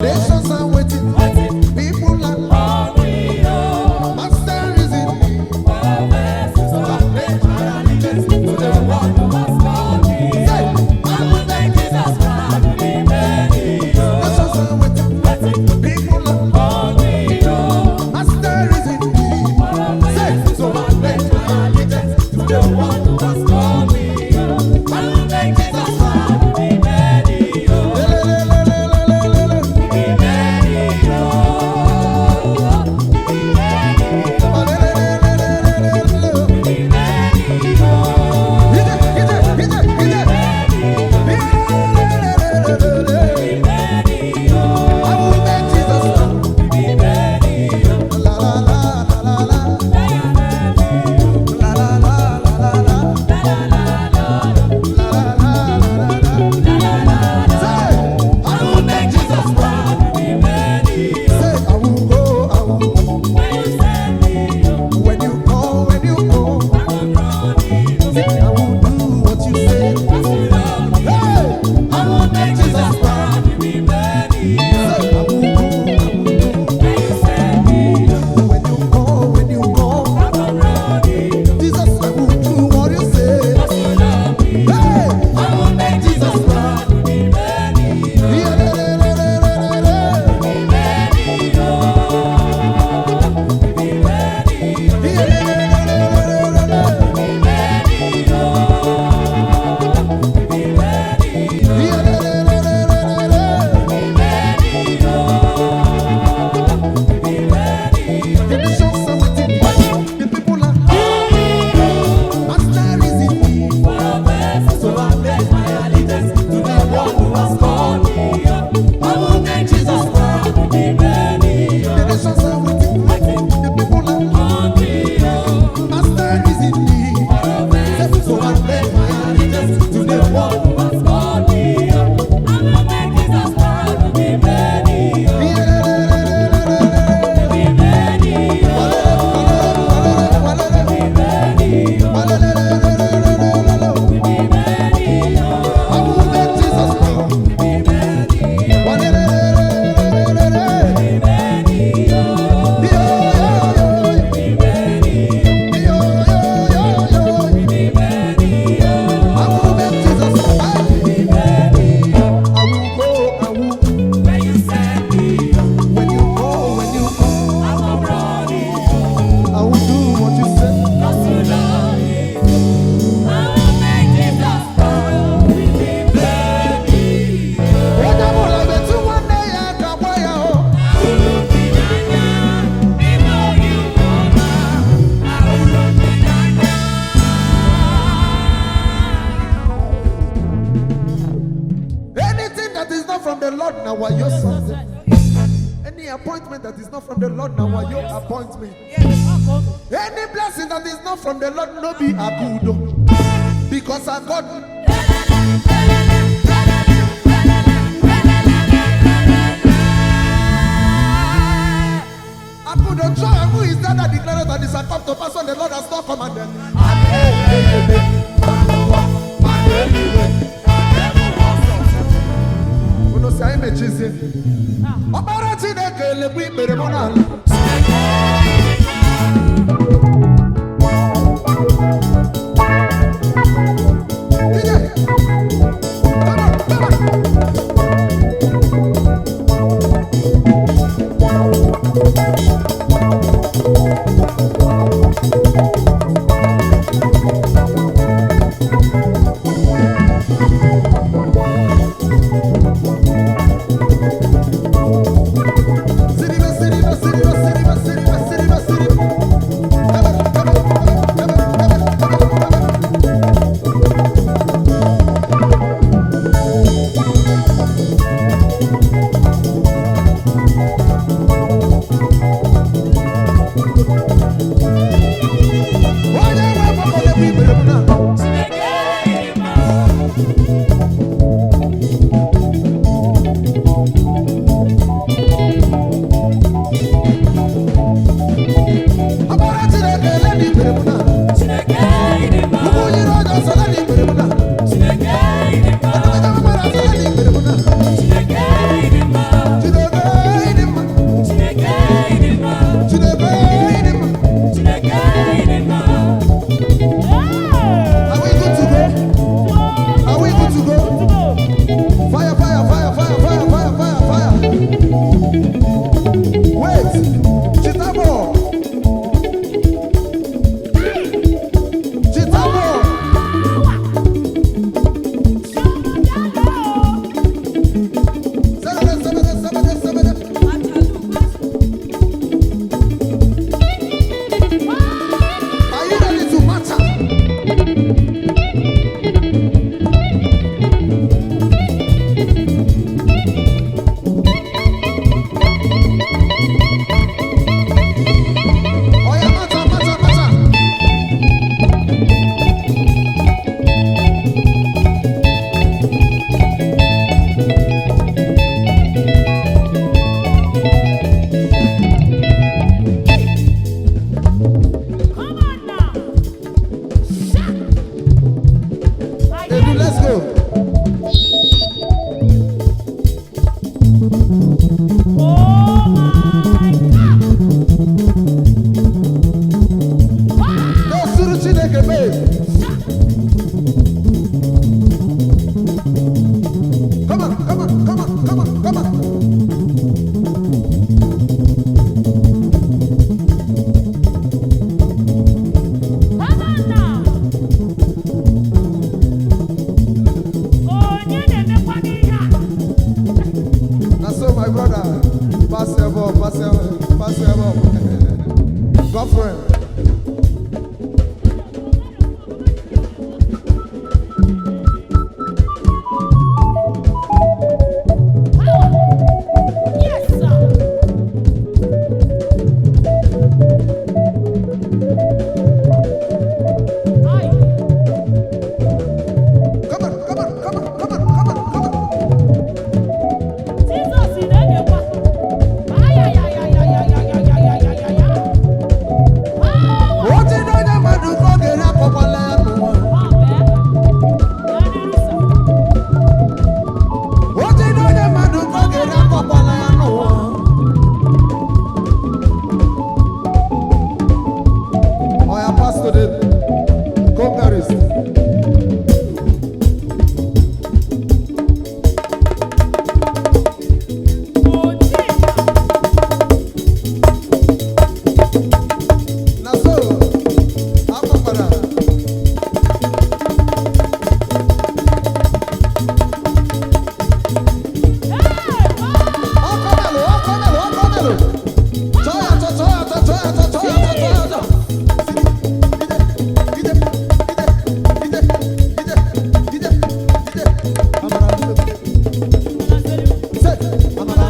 Nations are waiting. People are hungry. Master is in me. So I pledge my allegiance to the one who has called me. Say, I will make Jesus proud to be many. Nations are waiting. People are hungry. Master is in me. Say, so I pledge my allegiance to the one who has called me. I will make Jesus proud to be many. Any appointment that is not from the Lord, now your appointment. Any blessing that is not from the Lord, no be a good. Because I got who is that declared that is a come to pass when the Lord has not commanded? Nsirimo, Nsirimo, Nsirimo, Nsirimo, Nsirimo, Nsirimo. brother. Pass your ball, pass your ball. Go for it.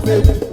Baby.